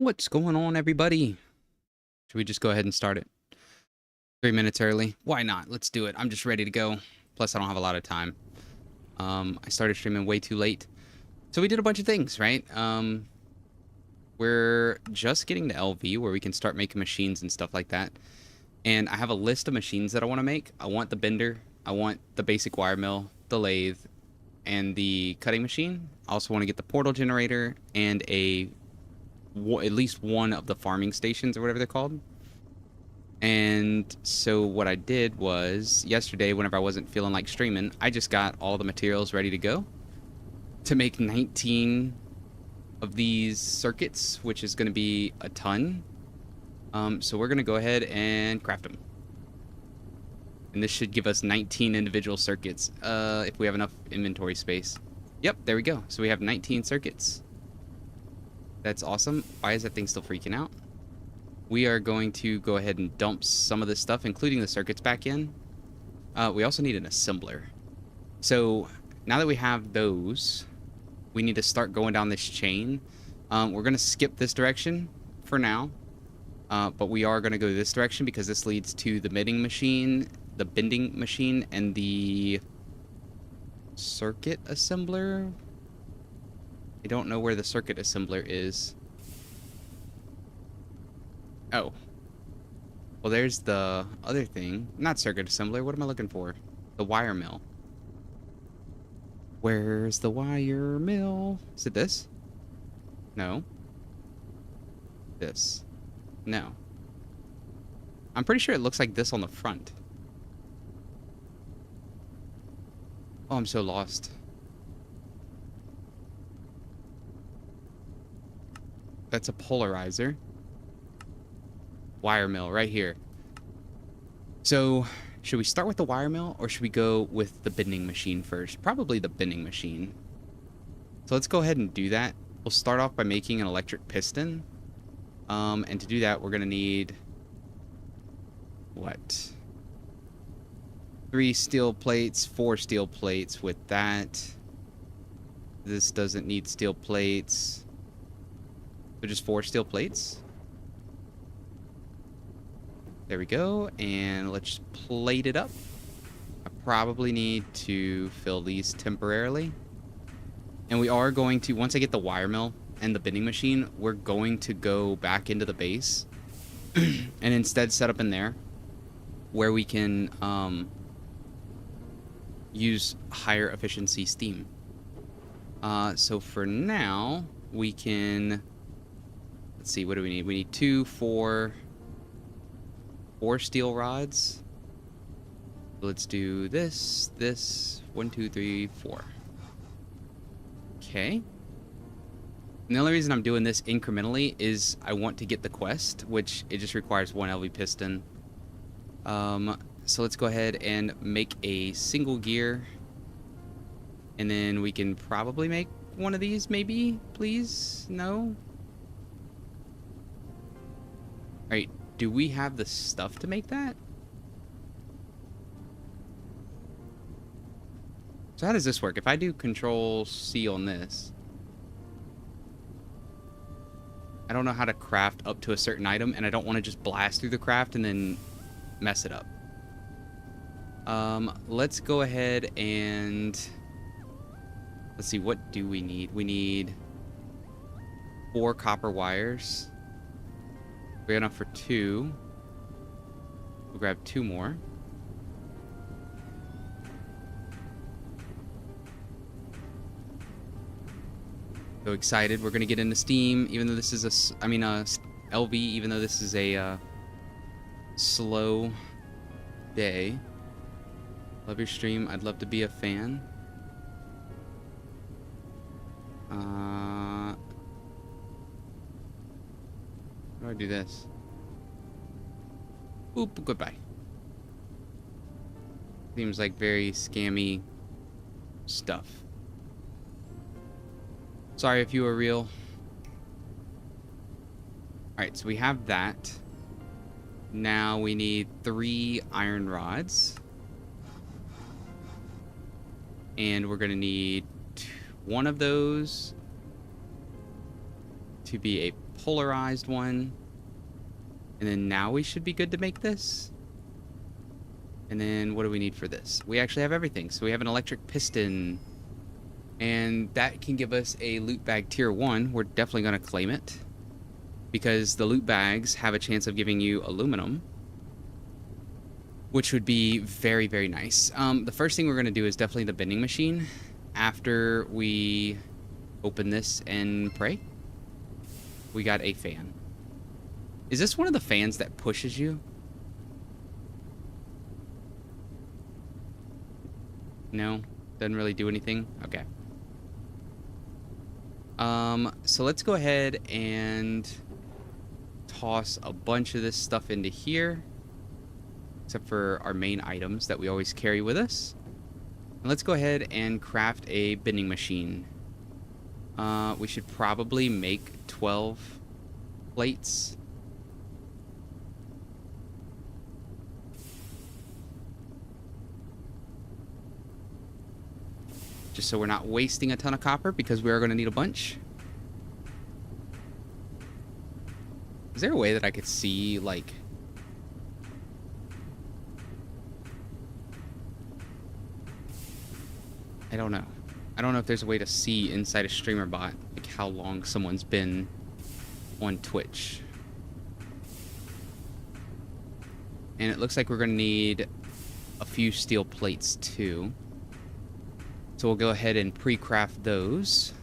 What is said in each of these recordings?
What's going on, everybody? Should we just go ahead and start it? 3 minutes early. Why not? Let's do it. I'm just ready to go. Plus, I don't have a lot of time. I started streaming way too late. So we did a bunch of things, right? We're just getting to LV where we can start making machines and stuff like that. And I have a list of machines that I want to make. I want the bender. I want the basic wire mill, the lathe, and the cutting machine. I also want to get the portal generator and at least one of the farming stations or whatever they're called. And so what I did was yesterday, whenever I wasn't feeling like streaming, I just got all the materials ready to go to make 19 of these circuits, which is going to be a ton. So we're going to go ahead and craft them. And this should give us 19 individual circuits if we have enough inventory space. Yep, there we go. So we have 19 circuits. That's awesome. Why is that thing still freaking out? We are going to go ahead and dump some of this stuff, including the circuits, back in. We also need an assembler. So now that we have those, we need to start going down this chain. We're going to skip this direction for now. But we are going to go this direction because this leads to the bending machine, and the circuit assembler. I don't know where the circuit assembler is. Oh. Well, there's the other thing. Not circuit assembler. What am I looking for? The wire mill. Where's the wire mill? Is it this? No. This. No. I'm pretty sure it looks like this on the front. Oh, I'm so lost. That's a polarizer. Wire mill right here. So, should we start with the wire mill or should we go with the bending machine first? Probably the bending machine. So let's go ahead and do that. We'll start off by making an electric piston. And to do that, we're going to need... what? 3 steel plates, 4 steel plates with that. This doesn't need steel plates. So just 4 steel plates. There we go, and let's plate it up. I probably need to fill these temporarily. And we are going to, once I get the wire mill and the bending machine, we're going to go back into the base and instead set up in there where we can use higher efficiency steam. So for now, we can, let's see, what do we need? We need 4 steel rods. Let's do this, 1, 2, 3, 4. Okay. And the only reason I'm doing this incrementally is I want to get the quest, which it just requires 1 LV piston. So let's go ahead and make a single gear. And then we can probably make one of these, maybe? Please? No? Alright. Do we have the stuff to make that? So how does this work? If I do Control C on this, I don't know how to craft up to a certain item, and I don't want to just blast through the craft and then mess it up. Let's go ahead and... let's see, what do we need? We need 4 copper wires. We got enough for 2. We'll grab 2 more. So excited. We're going to get into Steam, even though this is LV, even though this is a slow day. Love your stream. I'd love to be a fan. How do I do this? Oop, goodbye. Seems like very scammy stuff. Sorry if you were real. Alright, so we have that. Now we need 3 iron rods. And we're going to need 1 of those to be a polarized one. And then now we should be good to make this. And then what do we need for this? We actually have everything. So we have an electric piston. And that can give us a loot bag tier 1. We're definitely going to claim it, because the loot bags have a chance of giving you aluminum, which would be very, very nice. The first thing we're going to do is definitely the bending machine after we open this and pray. We got a fan. Is this one of the fans that pushes you? No? Doesn't really do anything? Okay. So let's go ahead and toss a bunch of this stuff into here, except for our main items that we always carry with us. And let's go ahead and craft a bending machine. We should probably make 12 plates. Just so we're not wasting a ton of copper, because we are going to need a bunch. Is there a way that I could see, like... I don't know. I don't know if there's a way to see inside a streamer bot, like how long someone's been on Twitch. And it looks like we're going to need a few steel plates too. So we'll go ahead and pre-craft those.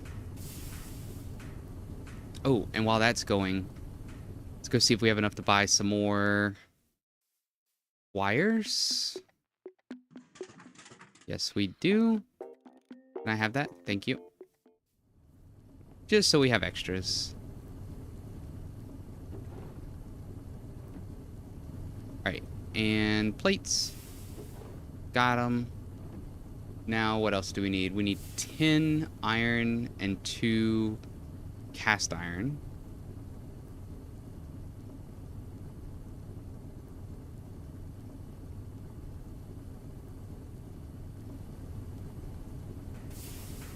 Oh, and while that's going, let's go see if we have enough to buy some more wires. Yes, we do. Can I have that? Thank you. Just so we have extras. Alright, and plates. Got them. Now, what else do we need? We need 10 iron and 2 cast iron.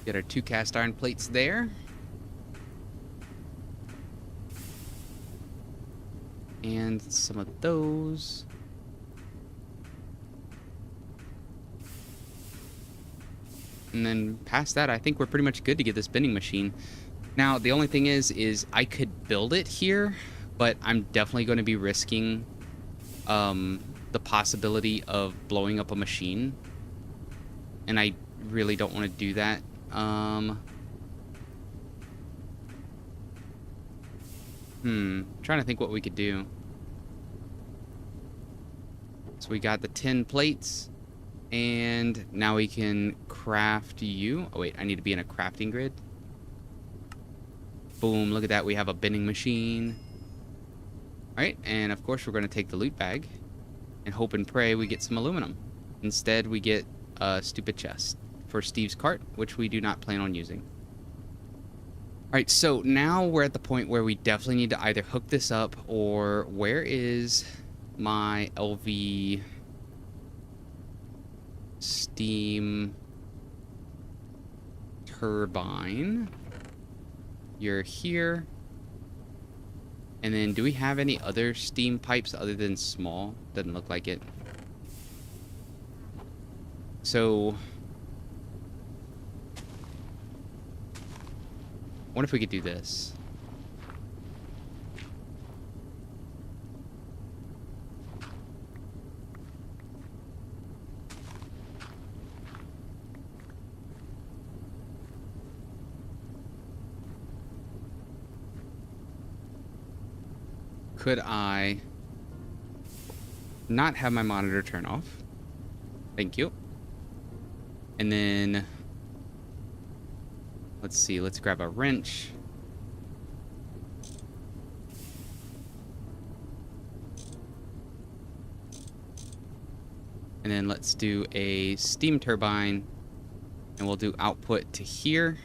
Get our 2 cast iron plates there. And some of those. And then past that, I think we're pretty much good to get this bending machine. Now, the only thing is I could build it here, but I'm definitely going to be risking the possibility of blowing up a machine. And I really don't want to do that. Trying to think what we could do. So we got the 10 plates. And now we can craft you. Oh, wait, I need to be in a crafting grid. Boom, look at that. We have a bending machine. All right, and of course, we're going to take the loot bag and hope and pray we get some aluminum. Instead, we get a stupid chest for Steve's cart, which we do not plan on using. All right, so now we're at the point where we definitely need to either hook this up, or where is my LV... steam turbine? You're here. And then do we have any other steam pipes other than small? Doesn't look like it. So what if we could do this? Could I not have my monitor turn off? Thank you. And then let's see, let's grab a wrench. And then let's do a steam turbine, and we'll do output to here.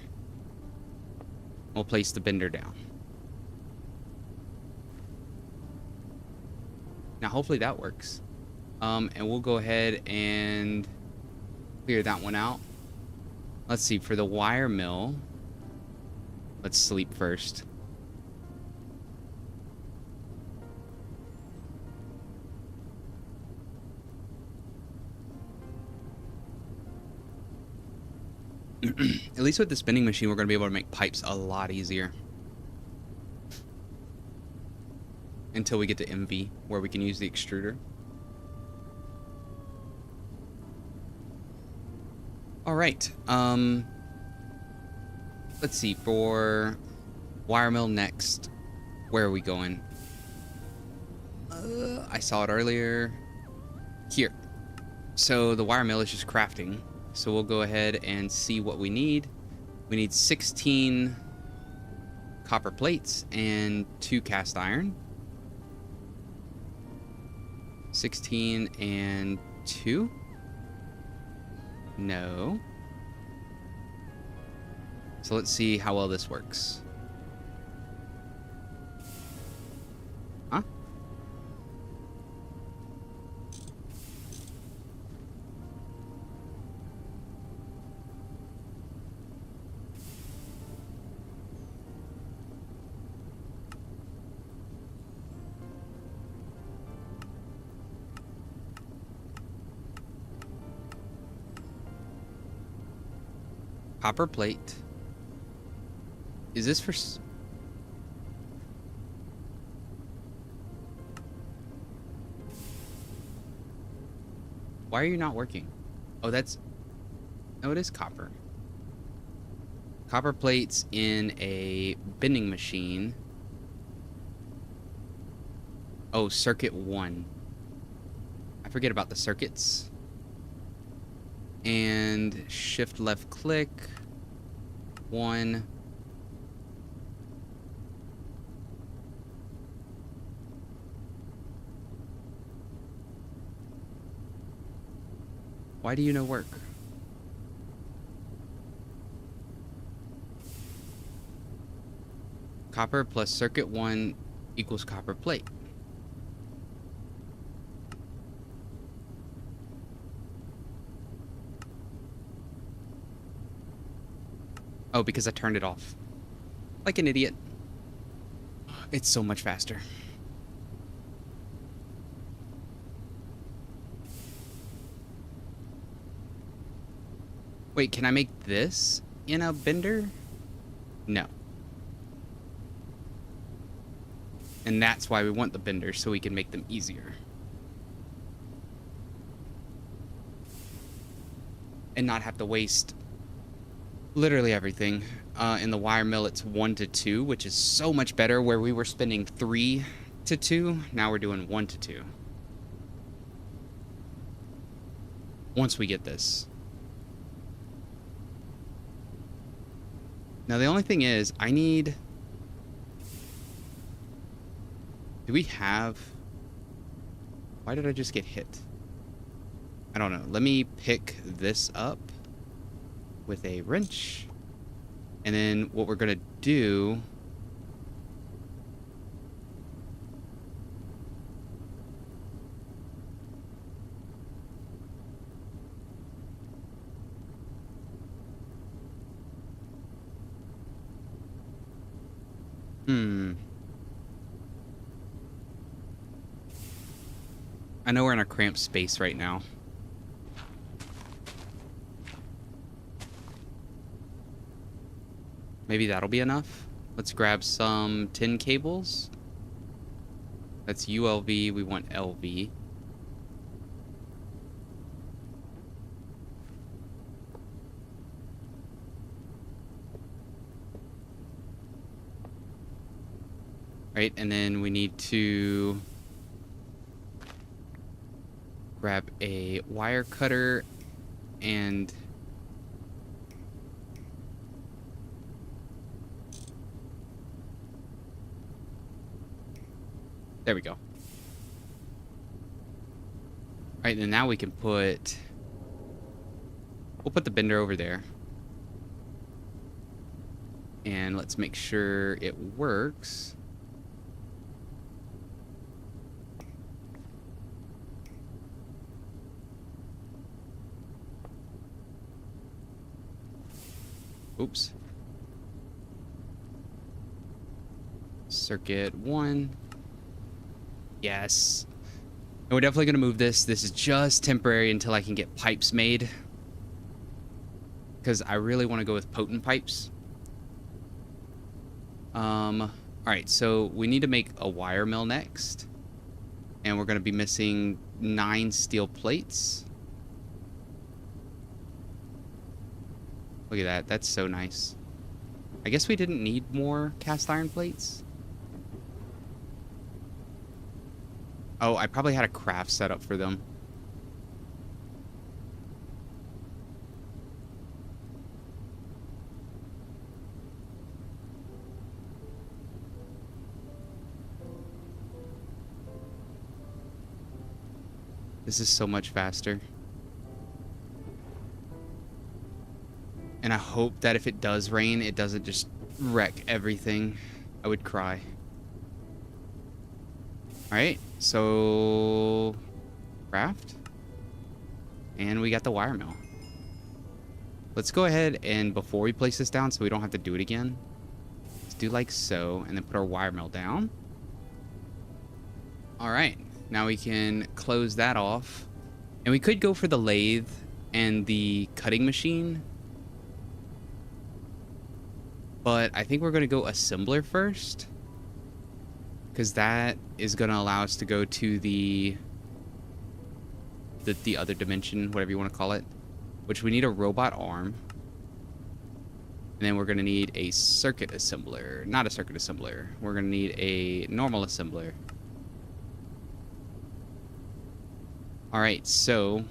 We'll place the bender down. Now, hopefully that works. And we'll go ahead and clear that one out. Let's see, for the wire mill, let's sleep first. At least with the spinning machine, we're going to be able to make pipes a lot easier. Until we get to MV, where we can use the extruder. All right. Let's see. For wire mill next, where are we going? I saw it earlier. Here. So the wire mill is just crafting. So we'll go ahead and see what we need. We need 16 copper plates and 2 cast iron. 16 and 2? No. So let's see how well this works. Huh? Copper plate. Is this for... Why are you not working? Oh, that's... No, it is copper. Copper plates in a bending machine. Oh, circuit 1. I forget about the circuits. And shift left click. 1. Why do you know work? Copper plus circuit 1 equals copper plate. Oh, because I turned it off. Like an idiot. It's so much faster. Wait, can I make this in a bender? No. And that's why we want the benders, so we can make them easier. And not have to waste literally everything. In the wire mill, it's 1 to 2, which is so much better. Where we were spending 3 to 2, now we're doing 1 to 2. Once we get this. Now the only thing is, I need... Do we have... Why did I just get hit? I don't know. Let me pick this up with a wrench. And then what we're going to do... I know we're in a cramped space right now. Maybe that'll be enough. Let's grab some tin cables. That's ULV. We want LV. Right, and then we need to grab a wire cutter and there we go. All right, and now we can we'll put the bender over there. And let's make sure it works. Oops. Circuit 1. Yes. And we're definitely going to move this. This is just temporary until I can get pipes made. because I really want to go with potent pipes. All right, so we need to make a wire mill next, and we're going to be missing 9 steel plates. Look at that. That's so nice. I guess we didn't need more cast iron plates. Oh, I probably had a craft set up for them. This is so much faster. And I hope that if it does rain, it doesn't just wreck everything. I would cry. Alright, so... craft. And we got the wire mill. Let's go ahead and before we place this down so we don't have to do it again, let's do like so, and then put our wire mill down. Alright, now we can close that off. And we could go for the lathe and the cutting machine. But I think we're going to go assembler first, because that is going to allow us to go to the other dimension, whatever you want to call it, which we need a robot arm. And then we're going to need a circuit assembler. Not a circuit assembler. We're going to need a normal assembler. All right, so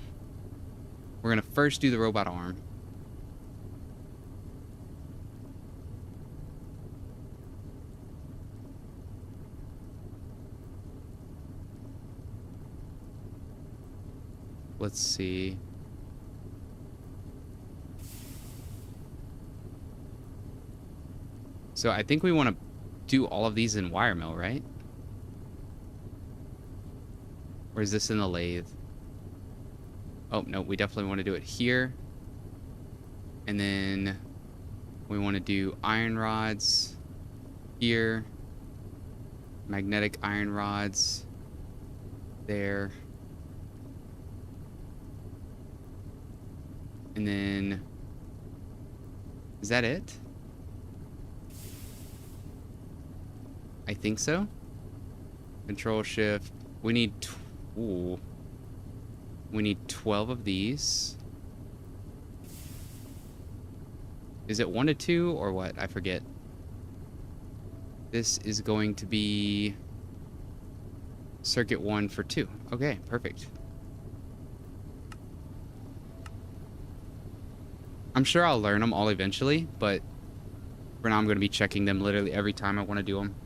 we're going to first do the robot arm. Let's see. So I think we want to do all of these in wire mill, right? Or is this in the lathe? Oh, no, we definitely want to do it here. And then we want to do iron rods here. Magnetic iron rods there. And then, is that it? I think so. Control shift. We need, we need 12 of these. Is it 1 to 2 or what? I forget. This is going to be circuit 1 for 2. Okay, perfect. I'm sure I'll learn them all eventually, but for now I'm going to be checking them literally every time I want to do them.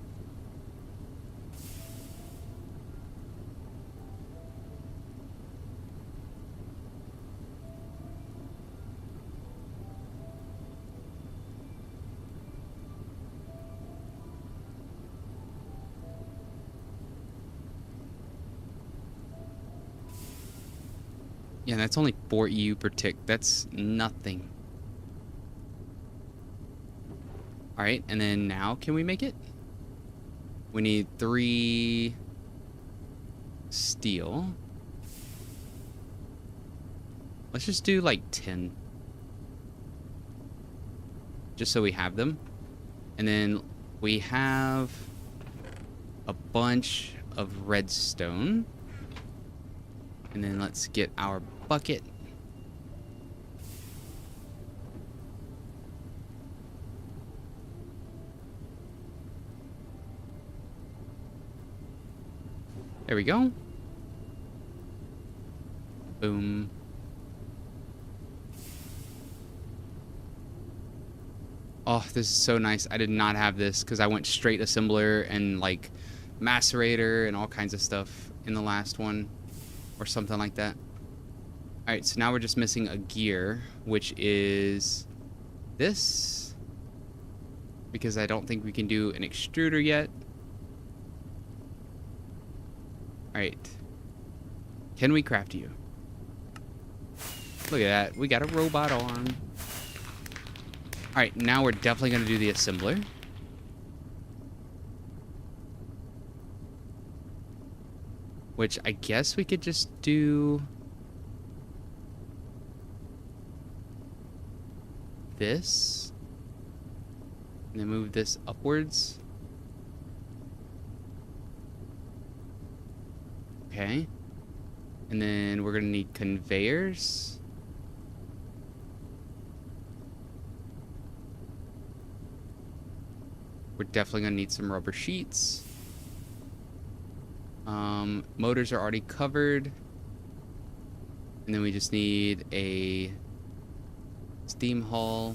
Yeah, that's only 4 EU per tick. That's nothing. Alright, and then now can we make it? We need 3 steel. Let's just do like 10. Just so we have them. And then we have a bunch of redstone. And then let's get our bucket. There we go. Boom. Oh, this is so nice. I did not have this because I went straight assembler and like macerator and all kinds of stuff in the last one. Or something like that. Alright, so now we're just missing a gear, which is this. Because I don't think we can do an extruder yet. Alright. Can we craft you? Look at that. We got a robot arm. Alright, now we're definitely going to do the assembler. Which I guess we could just do... this. And then move this upwards. Okay. And then we're going to need conveyors. We're definitely going to need some rubber sheets. Motors are already covered. And then we just need a steam hull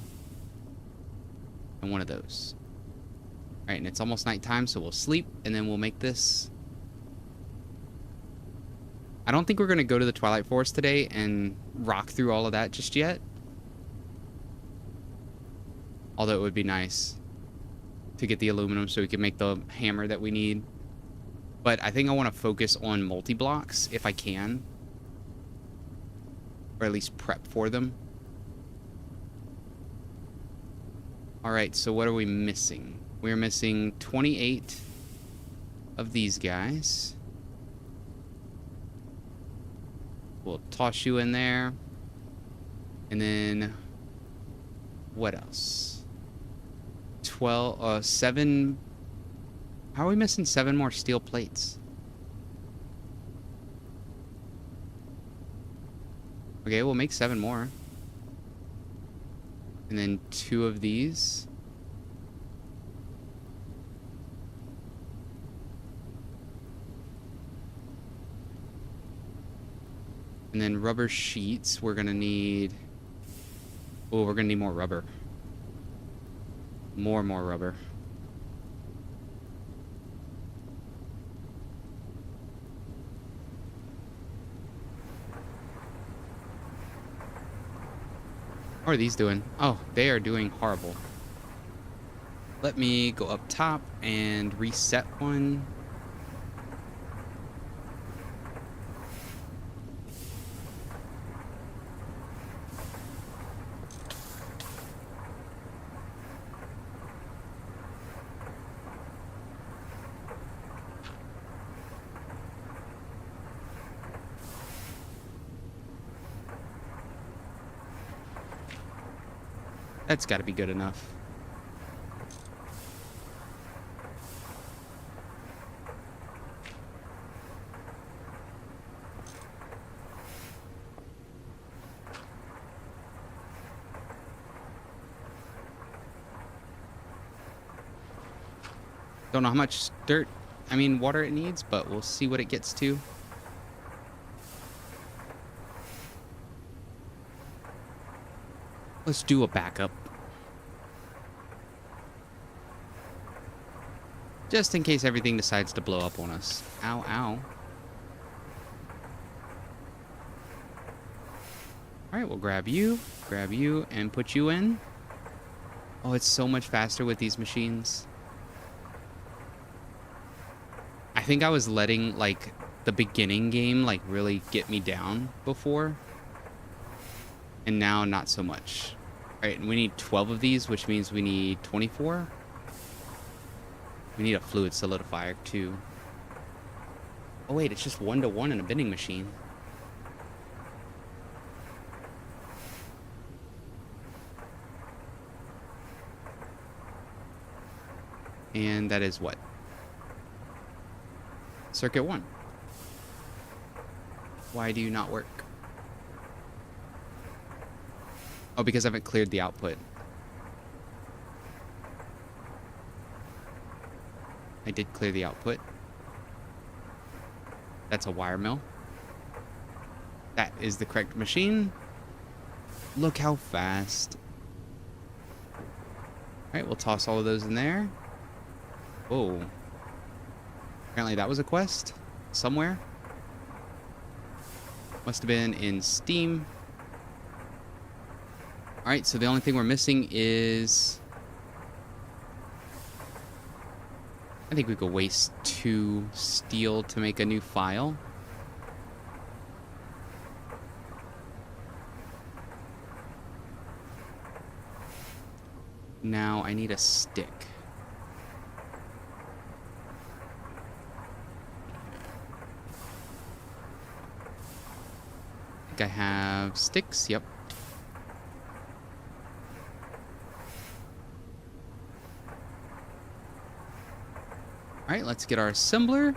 and one of those. All right, and it's almost nighttime, so we'll sleep, and then we'll make this. I don't think we're going to go to the Twilight Forest today and rock through all of that just yet. Although it would be nice to get the aluminum so we can make the hammer that we need. But I think I want to focus on multi-blocks if I can. Or at least prep for them. Alright, so what are we missing? We're missing 28 of these guys. We'll toss you in there. And then what else? 7. How are we missing 7 more steel plates? Okay, we'll make 7 more. And then 2 of these. And then rubber sheets, we're gonna need... Oh, we're gonna need more rubber. More rubber. How are these doing? Oh, they are doing horrible. Let me go up top and reset one. That's got to be good enough. Don't know how much water it needs, but we'll see what it gets to. Let's do a backup. Just in case everything decides to blow up on us. Ow, ow. Alright, we'll grab you, and put you in. Oh, it's so much faster with these machines. I think I was letting, like, the beginning game, like, really get me down before. And now, not so much. Alright, and we need 12 of these, which means we need 24. We need a fluid solidifier, too. Oh, wait, it's just 1-to-1 in a bending machine. And that is what? Circuit 1. Why do you not work? Oh, because I haven't cleared the output. I did clear the output. That's a wire mill. That is the correct machine. Look how fast. Alright, we'll toss all of those in there. Whoa. Apparently that was a quest somewhere. Must have been in Steam. Alright, so the only thing we're missing is... I think we could waste 2 steel to make a new file. Now I need a stick. I think I have sticks, yep. right, let's get our assembler.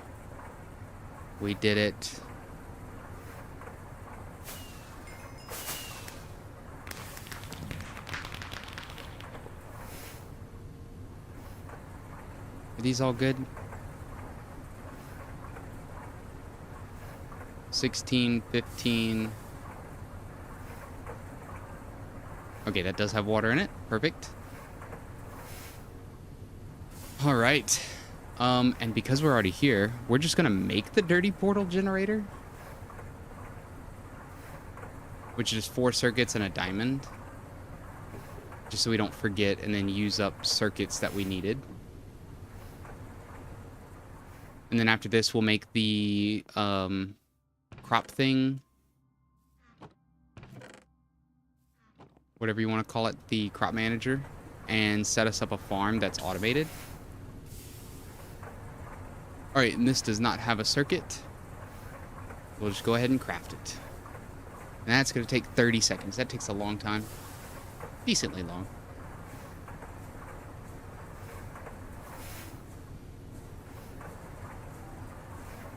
We did it. Are these all good? 16, 15. Okay, that does have water in it. Perfect. All right. And because we're already here, we're just gonna make the dirty portal generator, which is 4 circuits and a diamond, just so we don't forget and then use up circuits that we needed. And then after this, we'll make the crop thing, whatever you want to call it, the crop manager, and set us up a farm that's automated. All right, and this does not have a circuit. We'll just go ahead and craft it. And that's going to take 30 seconds. That takes a long time. Decently long.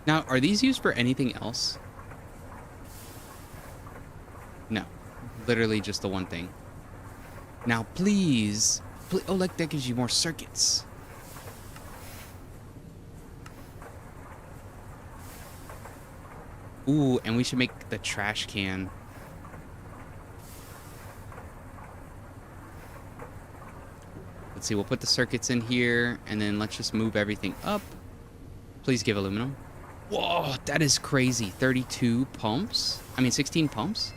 Now, are these used for anything else? No. Literally just the one thing. Now, please. Oh, look, that gives you more circuits. Ooh, and we should make the trash can. Let's see, we'll put the circuits in here, and then let's just move everything up. Please give aluminum. Whoa, that is crazy. 32 pumps? I mean, 16 pumps?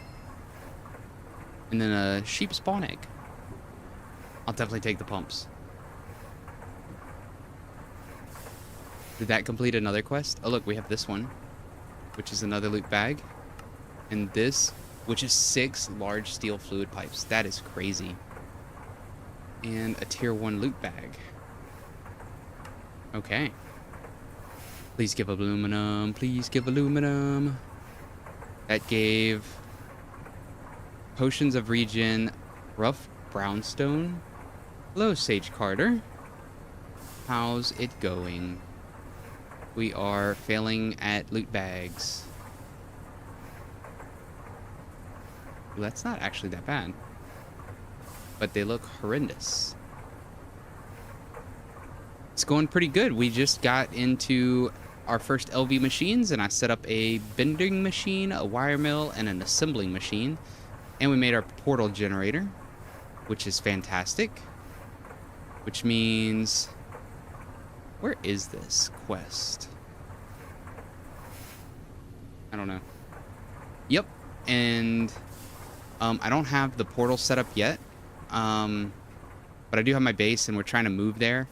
And then a sheep spawn egg. I'll definitely take the pumps. Did that complete another quest? Oh, look, we have this one, which is another loot bag. And this, which is 6 large steel fluid pipes. That is crazy. And a tier 1 loot bag. Okay. Please give aluminum. Please give aluminum. That gave potions of regen, rough brownstone. Hello, Sage Carter. How's it going? We are failing at loot bags. Well, that's not actually that bad. But they look horrendous. It's going pretty good. We just got into our first LV machines, and I set up a bending machine, a wire mill, and an assembling machine. And we made our portal generator, which is fantastic. Which means... where is this quest? I don't know. Yep. And I don't have the portal set up yet. But I do have my base, and we're trying to move there.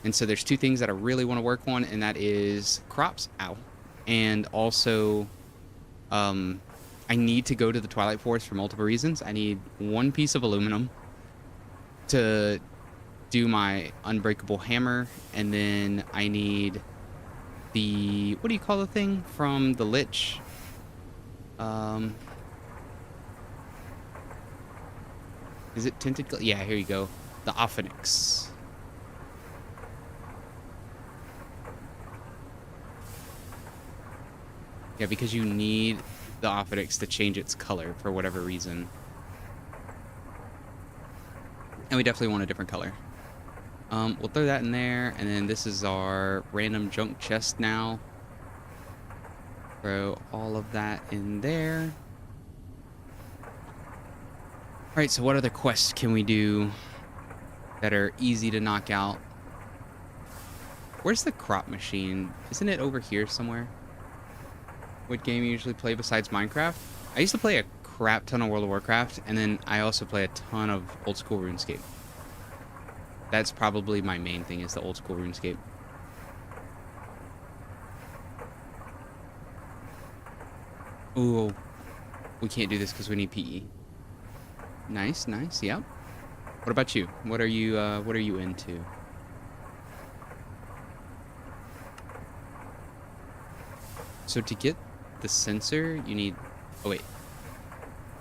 And so there's 2 things that I really want to work on, and that is crops. Ow. And also, I need to go to the Twilight Forest for multiple reasons. I need 1 piece of aluminum to do my unbreakable hammer, and then I need the, what do you call the thing from the Lich? Is it tinted? Yeah, here you go. The Ophinix. Yeah, because you need the Ophinix to change its color for whatever reason. And we definitely want a different color. We'll throw that in there, and then this is our random junk chest now. Throw all of that in there. Alright, so what other quests can we do that are easy to knock out? Where's the crop machine? Isn't it over here somewhere? What game you usually play besides Minecraft? I used to play a crap ton of World of Warcraft, and then I also play a ton of old school RuneScape. That's probably my main thing, is the old school RuneScape. Ooh, we can't do this because we need PE. Nice, nice, yep. What about you? What are you into? So to get the sensor, you need... oh, wait.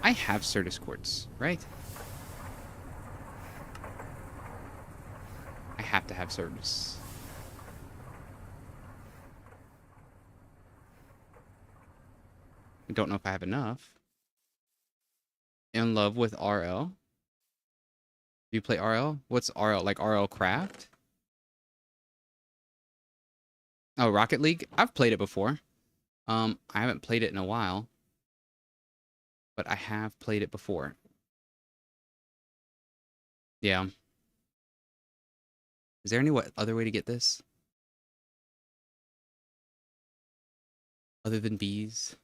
I have Certus quartz, right? I have to have Certus. I don't know if I have enough. In love with RL. Do you play RL? What's RL? Like RL Craft? Oh, Rocket League? I've played it before. I haven't played it in a while, but I have played it before. Yeah. Is there any other way to get this? Other than bees?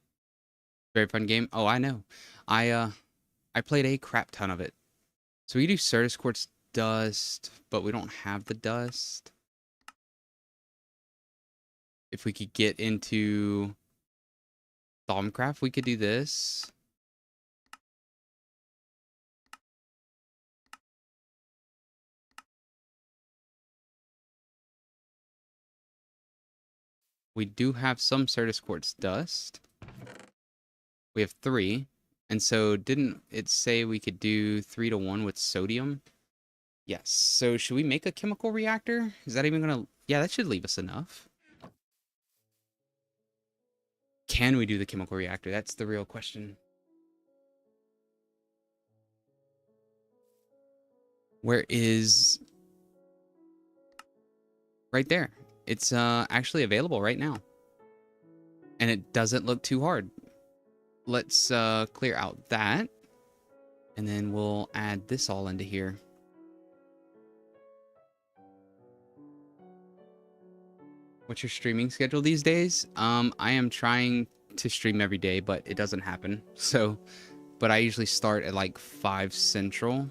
Very fun game. Oh, I know. I played a crap ton of it. So we do Certus Quartz dust, but we don't have the dust. If we could get into Thaumcraft, we could do this. We do have some Certus Quartz dust. We have 3. And so didn't it say we could do 3-to-1 with sodium? Yes. So should we make a chemical reactor? Is that even gonna... Yeah, that should leave us enough. Can we do the chemical reactor? That's the real question. Where is... Right there. It's actually available right now. And it doesn't look too hard. Let's clear out that. And then we'll add this all into here. What's your streaming schedule these days? I am trying to stream every day, but it doesn't happen. So, but I usually start at like 5 Central.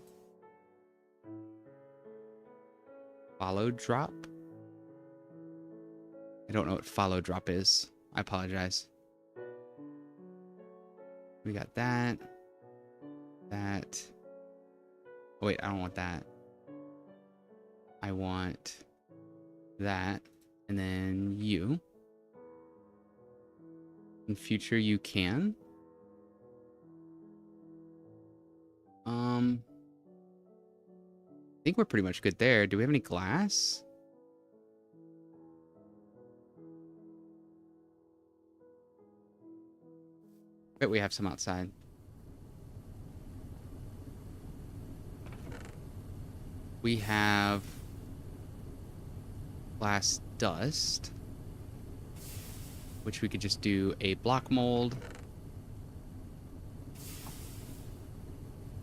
Follow drop? I don't know what follow drop is. I apologize. We got that. That. Oh, wait, I don't want that. I want that. And then you. In future, you can. I think we're pretty much good there. Do we have any glass? Bet we have some outside. We have glass dust, which we could just do a block mold.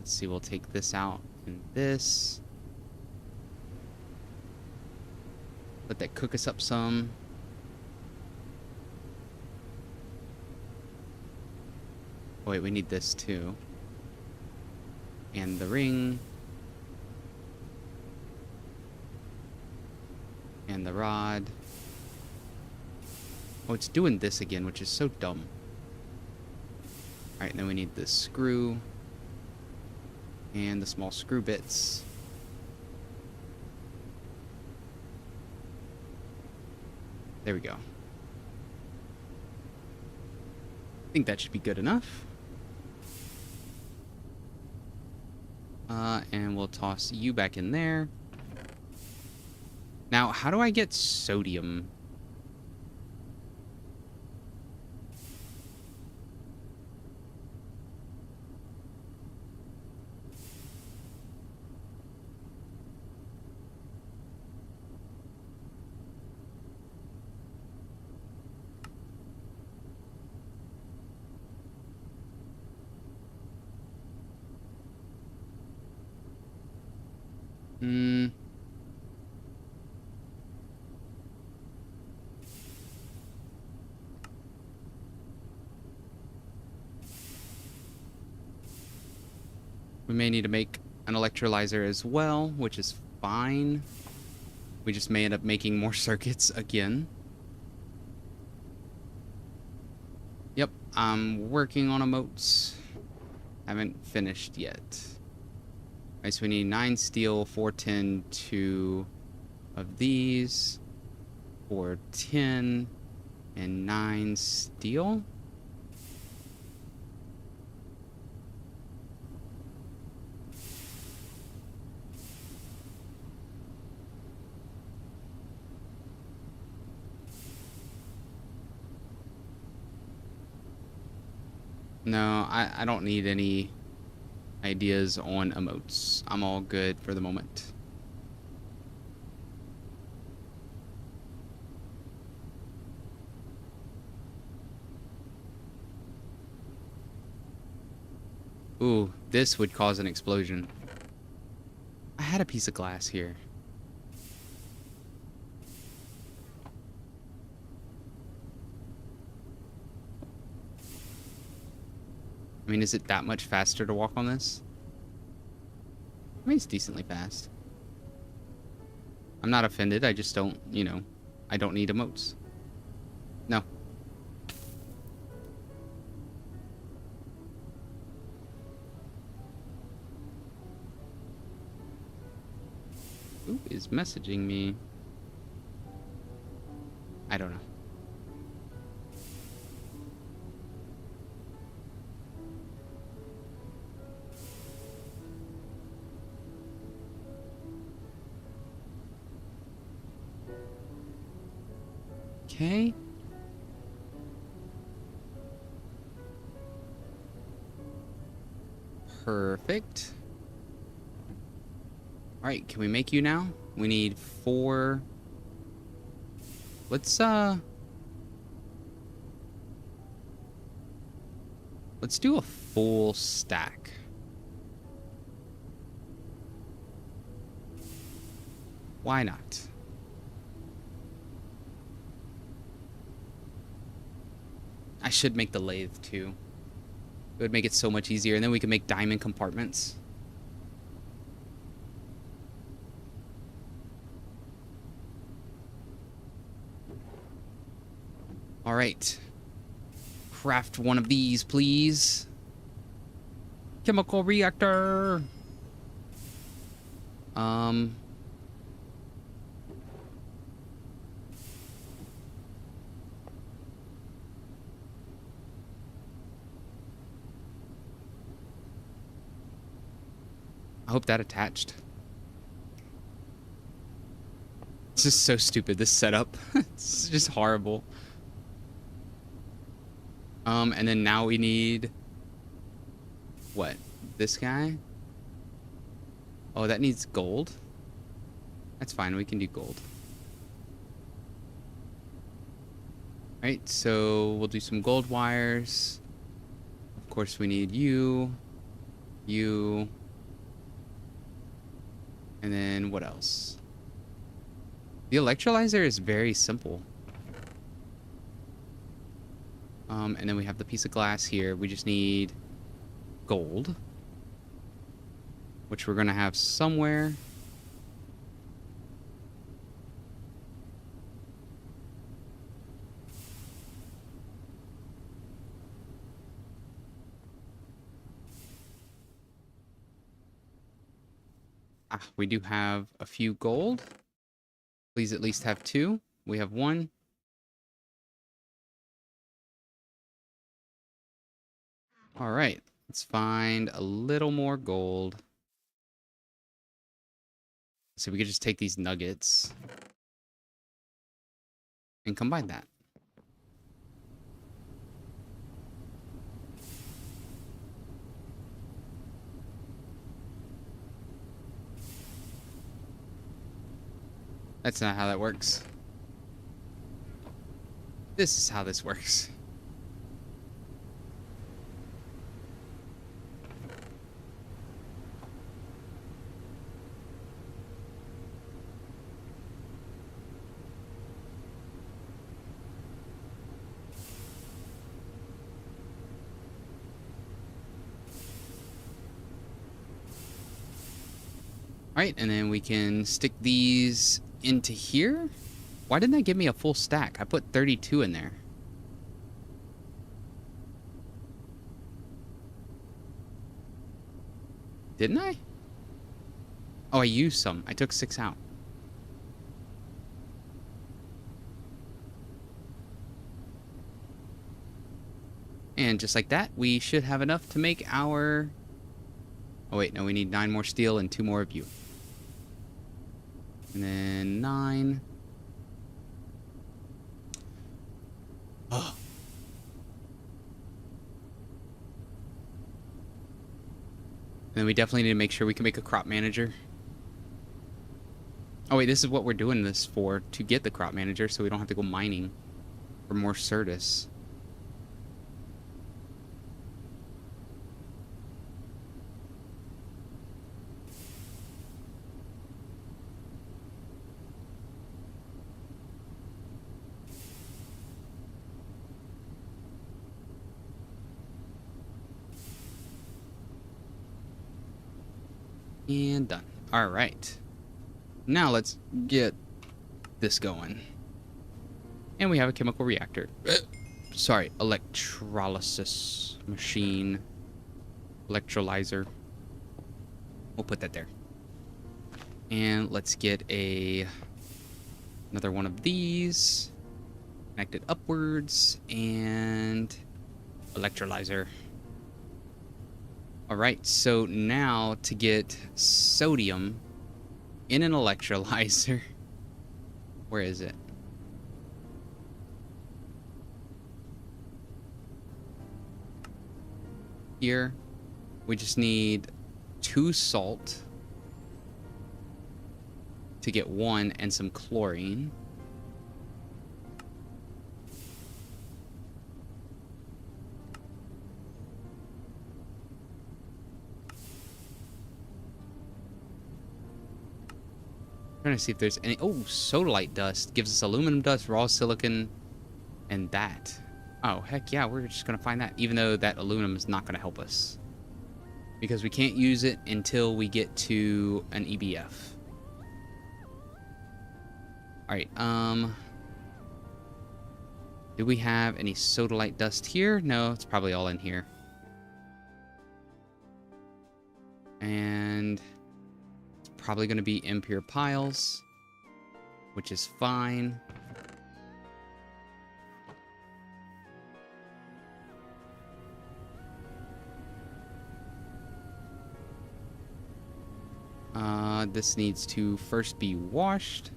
Let's see, we'll take this out and this. Let that cook us up some. Oh, wait, we need this too. And the ring. And the rod. Oh, it's doing this again, which is so dumb. Alright, then we need the screw. And the small screw bits. There we go. I think that should be good enough. And we'll toss you back in there. Now, how do I get sodium? We may need to make an electrolyzer as well, which is fine. We just may end up making more circuits again. Yep, I'm working on emotes. Haven't finished yet. Alright, so we need 9 steel, 4 tin, 2 of these, 4 tin, and 9 steel. No, I don't need any ideas on emotes. I'm all good for the moment. Ooh, this would cause an explosion. I had a piece of glass here. I mean, is it that much faster to walk on this? I mean, it's decently fast. I'm not offended. I just don't, you know, I don't need emotes. No. Who is messaging me? I don't know. Okay. Perfect. All right, can we make you now? We need 4. Let's do a full stack. Why not? I should make the lathe too. It would make it so much easier, and then we can make diamond compartments. All right. Craft one of these, please. Chemical reactor. I hope that attached. It's just so stupid, this setup. It's just horrible. And then now we need... What? This guy? Oh, that needs gold? That's fine, we can do gold. Alright, so we'll do some gold wires. Of course, we need you. You. And then what else? The electrolyzer is very simple. And then we have the piece of glass here. We just need gold, which we're going to have somewhere. Ah, we do have a few gold. Please at least have 2. We have 1. All right, let's find a little more gold. So we could just take these nuggets and combine that. That's not how that works. This is how this works. All right, and then we can stick these into here. Why didn't that give me a full stack? I put 32 in there. Didn't I? Oh, I used some. I took 6 out. And just like that, we should have enough to make our... Oh, wait, no, we need 9 more steel and 2 more of you. And then 9. Oh. And then we definitely need to make sure we can make a crop manager. Oh wait, this is what we're doing this for, to get the crop manager so we don't have to go mining for more Certus. And done. All right. Now let's get this going. And we have a chemical reactor. Sorry, electrolysis machine. Electrolyzer. We'll put that there. And let's get another one of these. Connected upwards. And electrolyzer. Alright, so now to get sodium in an electrolyzer. Where is it? Here. We just need 2 salt to get 1 and some chlorine. Trying to see if there's any. Oh, sodalite dust gives us aluminum dust, raw silicon, and that. Oh, heck yeah, we're just gonna find that, even though that aluminum is not gonna help us because we can't use it until we get to an EBF. All right, do we have any sodalite dust here? No, it's probably all in here. And probably going to be impure piles, which is fine. This needs to first be washed.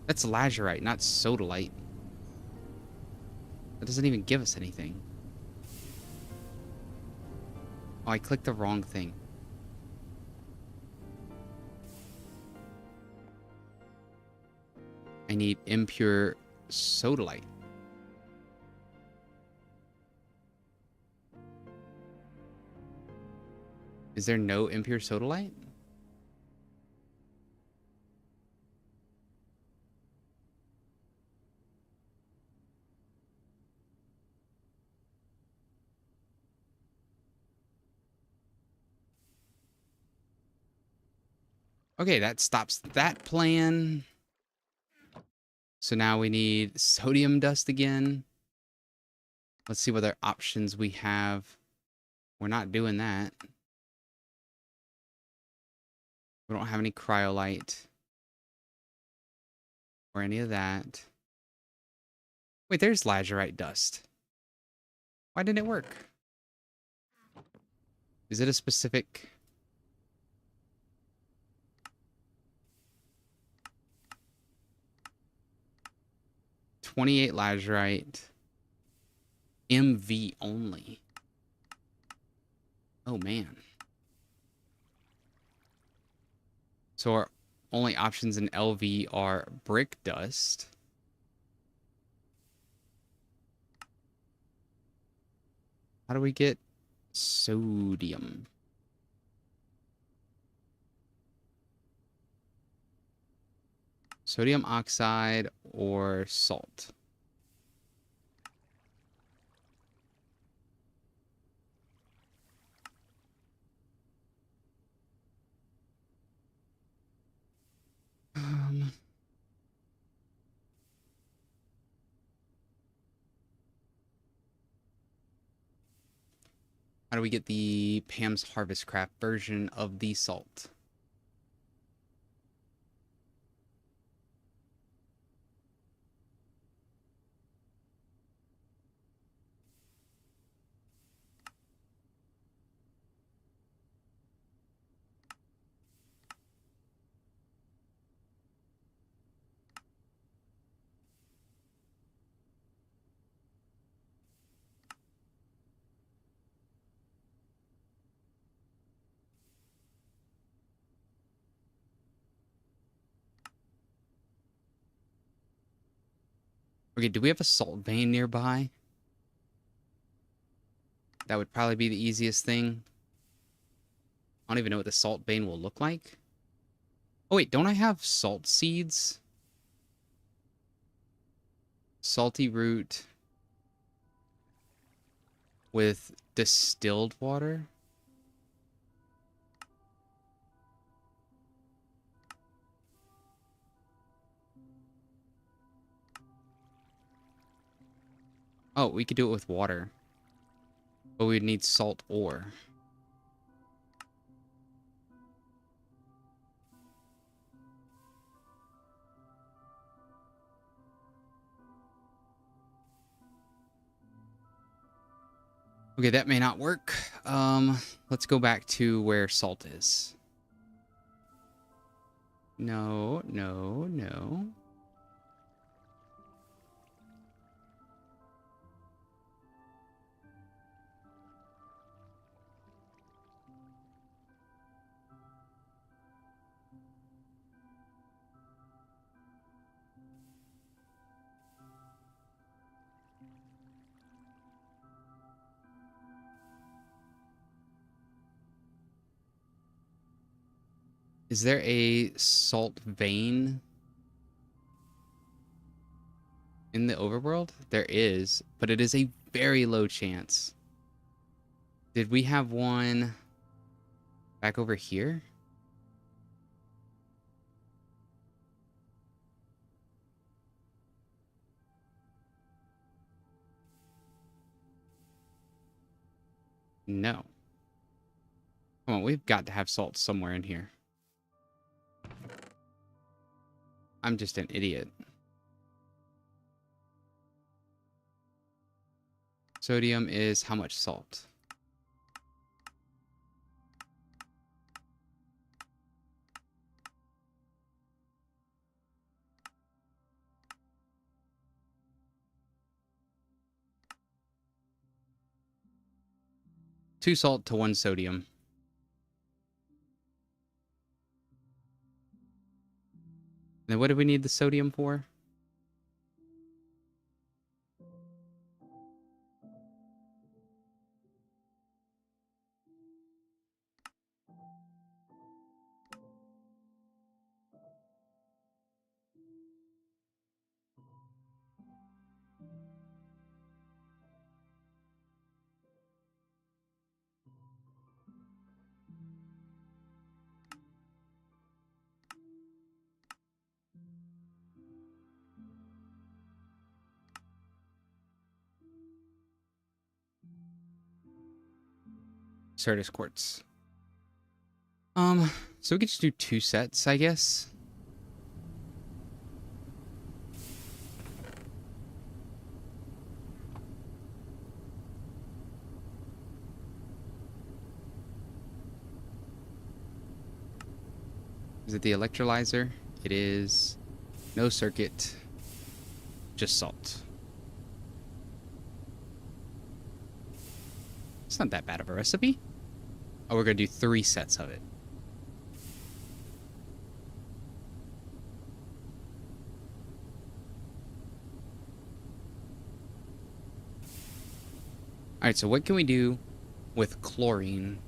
That's lazurite, not sodalite. That doesn't even give us anything. Oh, I clicked the wrong thing. I need impure sodalite. Is there no impure sodalite? Okay, that stops that plan. So now we need sodium dust again. Let's see what other options we have. We're not doing that. We don't have any cryolite or any of that. Wait, there's lazurite dust. Why didn't it work? Is it a specific... 28 lazurite. MV only. Oh, man. So our only options in LV are brick dust. How do we get sodium? Sodium oxide or salt? How do we get the Pam's Harvest Craft version of the salt? Okay, do we have a salt vein nearby? That would probably be the easiest thing. I don't even know what the salt vein will look like. Oh wait, don't I have salt seeds? Salty root with distilled water? Oh, we could do it with water. But we'd need salt ore. Okay, that may not work. Let's go back to where salt is. No, no, no. Is there a salt vein in the overworld? There is, but it is a very low chance. Did we have one back over here? No. Come on, we've got to have salt somewhere in here. I'm just an idiot. Sodium is how much salt? Two salt to one sodium. Then what do we need the sodium for? Certus quartz. So we could just do 2 sets, I guess. Is it the electrolyzer? It is. No circuit. Just salt. It's not that bad of a recipe. Oh, we're going to do 3 sets of it. All right, so what can we do with chlorine?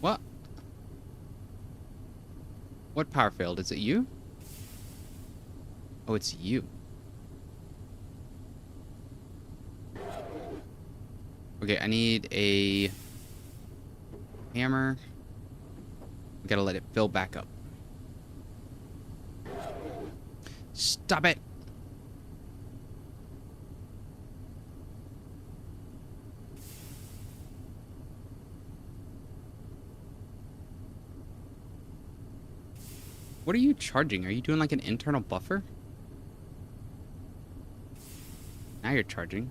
What? What power failed? Is it you? Oh, it's you. Okay, I need a hammer. We gotta let it fill back up. Stop it! What are you charging? Are you doing like an internal buffer? Now you're charging.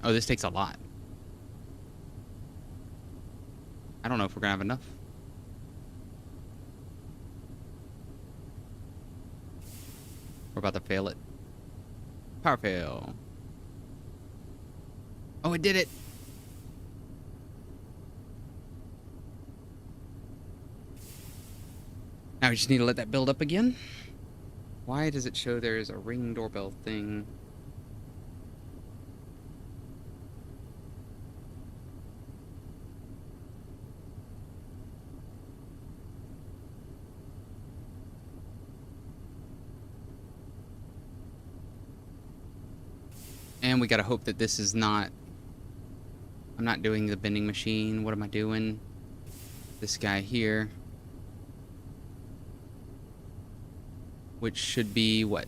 Oh, this takes a lot. don't know if we're gonna have enough. We're about to fail it. Power fail. Oh, it did it. Now we just need to let that build up again. Why does it show there's a Ring doorbell thing? And we gotta hope that this is not... I'm not doing the bending machine. What am I doing? This guy here. Which should be, what?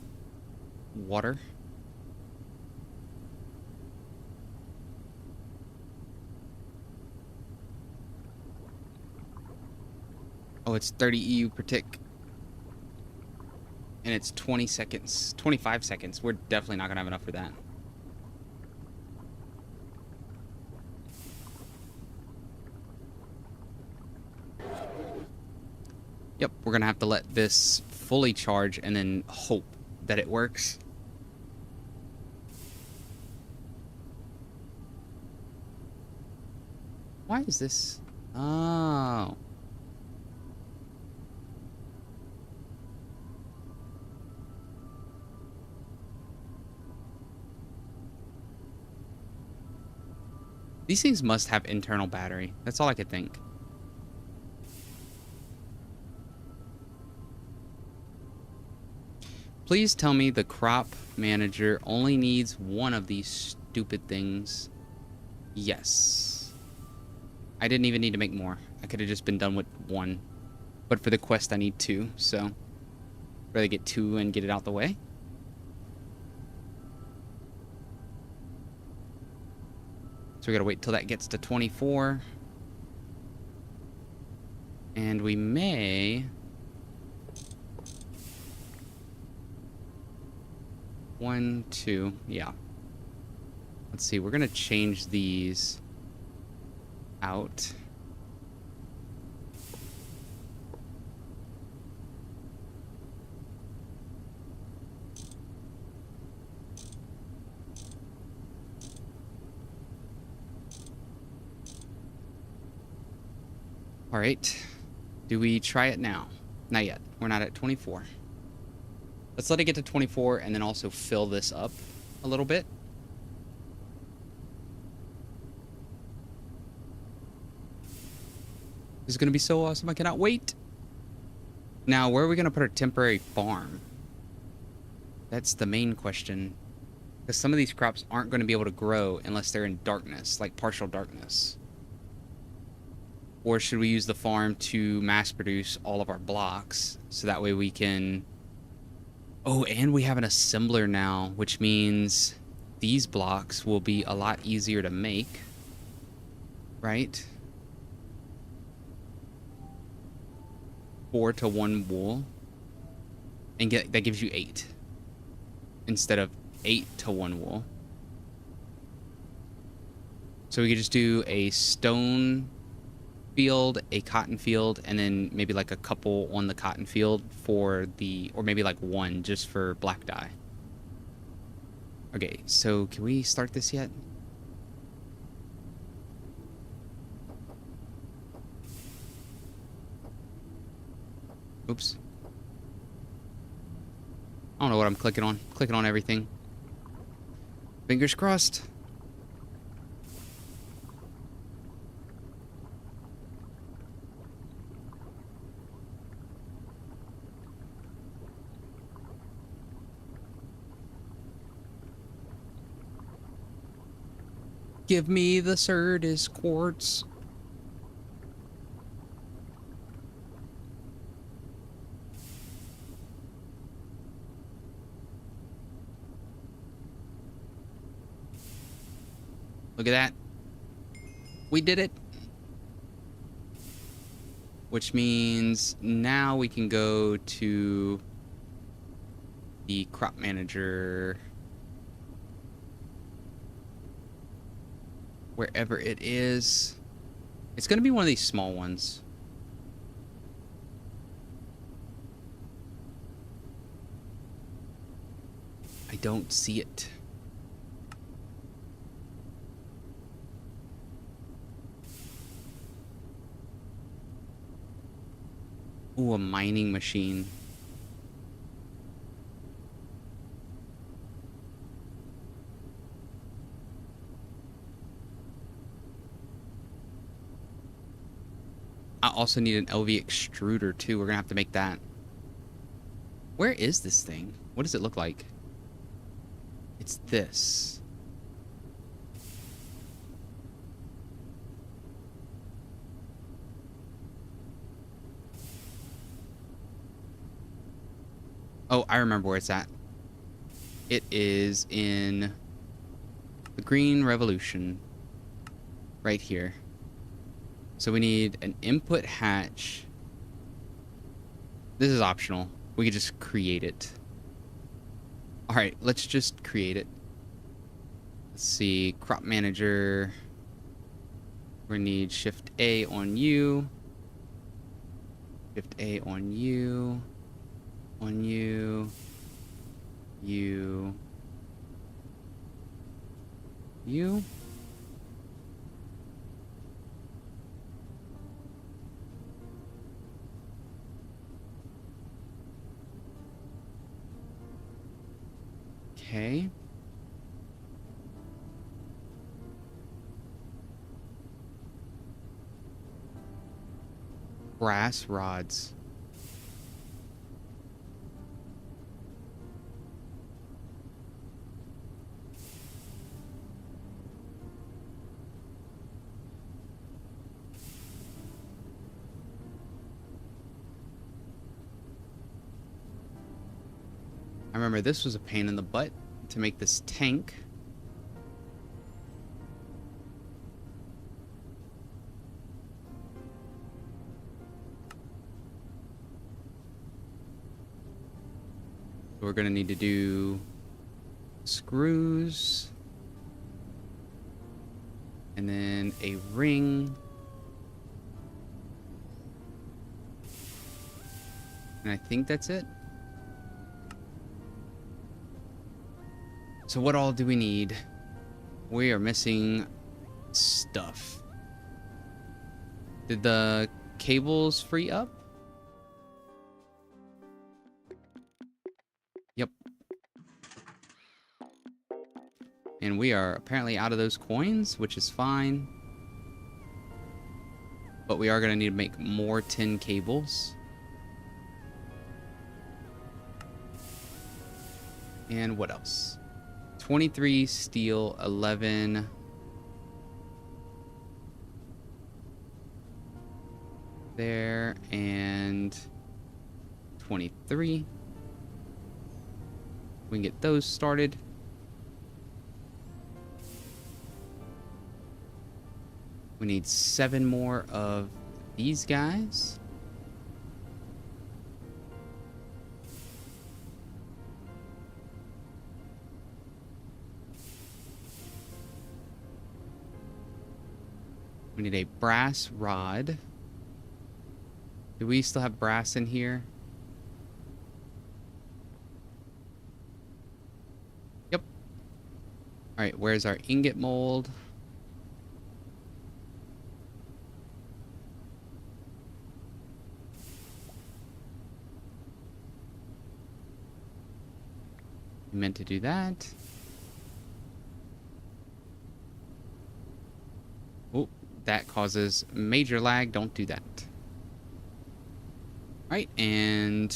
Water? Oh, it's 30 EU per tick. And it's 20 seconds. 25 seconds. We're definitely not gonna have enough for that. Yep, we're gonna have to let this fully charge and then hope that it works. Why is this? Oh. These things must have internal battery. That's all I could think. Please tell me the crop manager only needs one of these stupid things. Yes. I didn't even need to make more. I could have just been done with one. But for the quest, I need two, so... rather get two and get it out the way. So we gotta wait till that gets to 24. And we may... 1, 2, yeah. Let's see, we're gonna change these out. All right, do we try it now? Not yet, we're not at 24. Let's let it get to 24 and then also fill this up a little bit. This is going to be so awesome. I cannot wait. Now, where are we going to put our temporary farm? That's the main question. Because some of these crops aren't going to be able to grow unless they're in darkness, like partial darkness. Or should we use the farm to mass produce all of our blocks so that way we can... Oh, and we have an assembler now, which means these blocks will be a lot easier to make. Right? 4 to 1 wool. And that gives you 8. Instead of 8 to 1 wool. So we could just do a stone field, a cotton field, and then maybe like a couple on the cotton field for the, or maybe like one just for black dye. Okay, so can we start this yet? Oops. I don't know what I'm clicking on. Clicking on everything. Fingers crossed. Give me the Certus quartz. Look at that. We did it. Which means now we can go to the crop manager. Wherever it is. It's going to be one of these small ones. I don't see it. Ooh, a mining machine. I also need an LV extruder too. We're gonna have to make that. Where is this thing? What does it look like? It's this. Oh, I remember where it's at. It is in the Green Revolution. Right here. So we need an input hatch. This is optional. We could just create it. Alright, let's just create it. Let's see. Crop manager. We're gonna need Shift A on you. Shift A on you. On you. You. You. Okay. Brass rods. I remember this was a pain in the butt to make this tank. We're gonna need to do screws and then a ring, and I think that's it. So what all do we need? We are missing stuff. Did the cables free up? Yep. And we are apparently out of those coins, which is fine. But we are going to need to make more tin cables. And what else? 23 steel, 11 there, and 23. We can get those started. We need 7 more of these guys. We need a brass rod. Do we still have brass in here? Yep. All right, where's our ingot mold? We meant to do that. Oh, that causes major lag. Don't do that. All right, and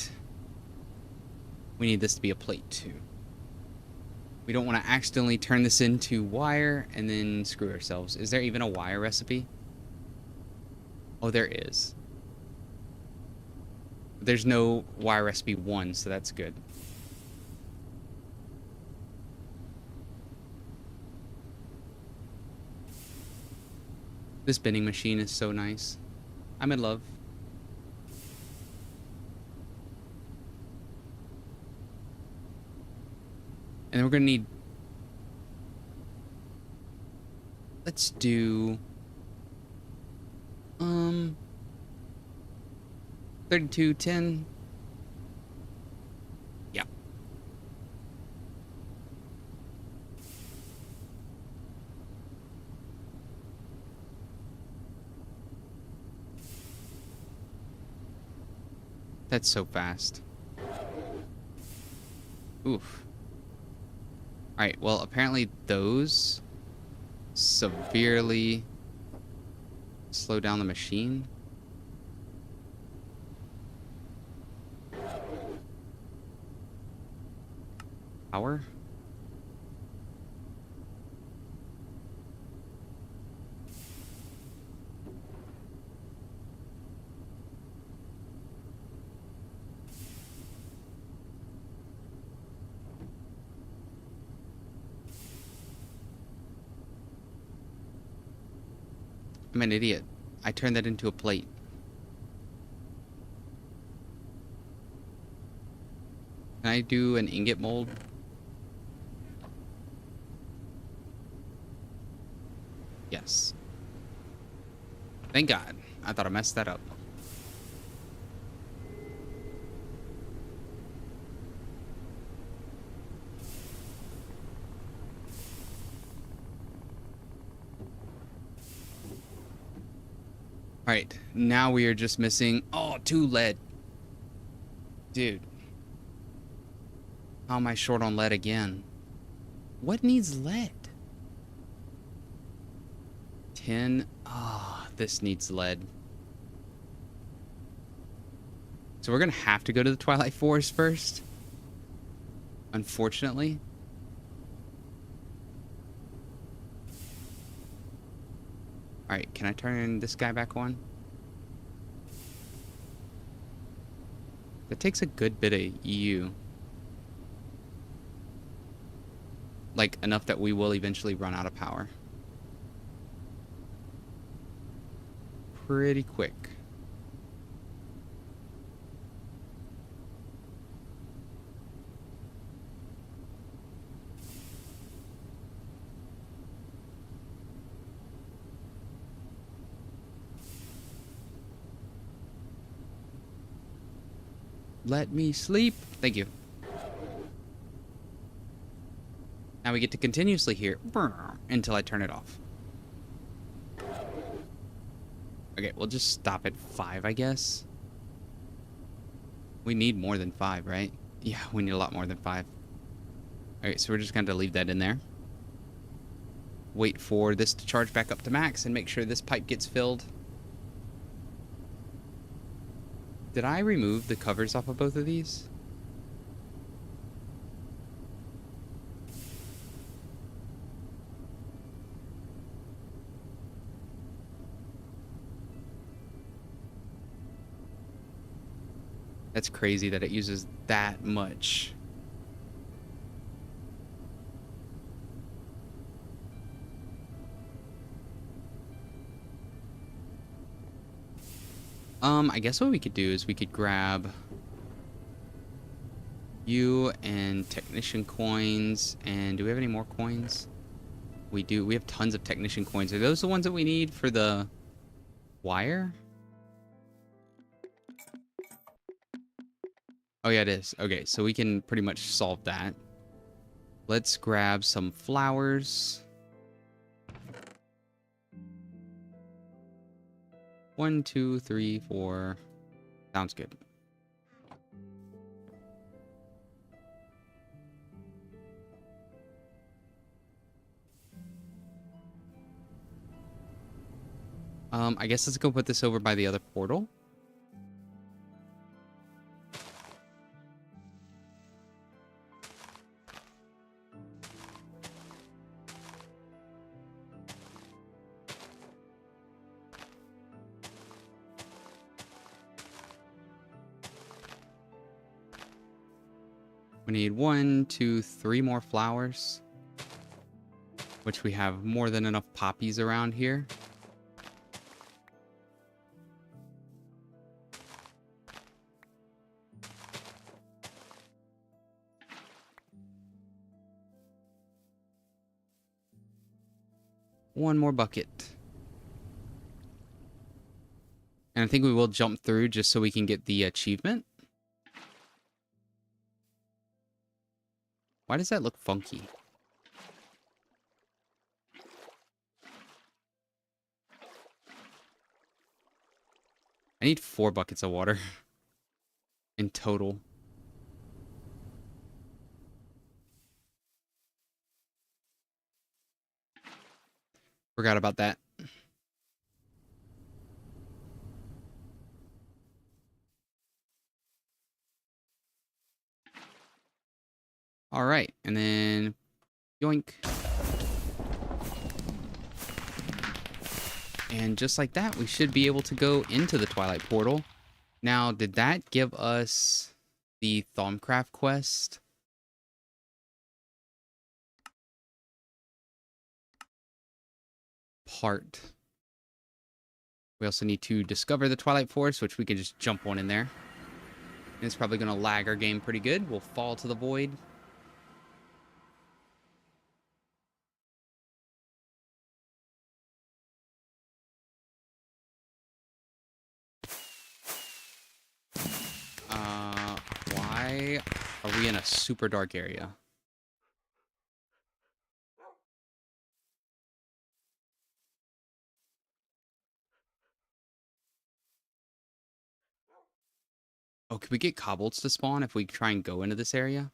we need this to be a plate too. We don't want to accidentally turn this into wire and then screw ourselves. Is there even a wire recipe? Oh, there is. There's no wire recipe 1, so that's good. This bending machine is so nice. I'm in love. And then we're gonna need... Let's do Um, 3210. Yeah, that's so fast. Oof. All right, well, apparently those severely slow down the machine. Power? I'm an idiot. I turned that into a plate. Can I do an ingot mold? Yes. Thank God. I thought I messed that up. All right, now we are just missing, oh, 2 lead. Dude, how am I short on lead again? What needs lead? 10. Ah, this needs lead. So we're gonna have to go to the Twilight Forest first. Unfortunately. All right, can I turn this guy back on? That takes a good bit of EU. Like, enough that we will eventually run out of power. Pretty quick. Let me sleep. Thank you. Now we get to continuously hear until I turn it off. Okay, we'll just stop at 5, I guess. We need more than 5, right? Yeah, we need a lot more than 5. Alright, so we're just going to leave that in there. Wait for this to charge back up to max and make sure this pipe gets filled. Did I remove the covers off of both of these? That's crazy that it uses that much. I guess what we could do is we could grab you and technician coins. And do we have any more coins? We do. We have tons of technician coins. Are those the ones that we need for the wire? Oh, yeah, it is. Okay, so we can pretty much solve that. Let's grab some flowers. 1, 2, 3, 4. Sounds good. I guess let's go put this over by the other portal. We need 1, 2, 3 more flowers, which we have more than enough poppies around here. One more bucket. And I think we will jump through just so we can get the achievement. Why does that look funky? I need 4 buckets of water in total. Forgot about that. All right, and then yoink. And just like that, we should be able to go into the Twilight Portal. Now, did that give us the Thaumcraft quest? Part. We also need to discover the Twilight Forest, which we can just jump on in there. And it's probably going to lag our game pretty good. We'll fall to the void. Why are we in a super dark area? Oh, can we get kobolds to spawn if we try and go into this area?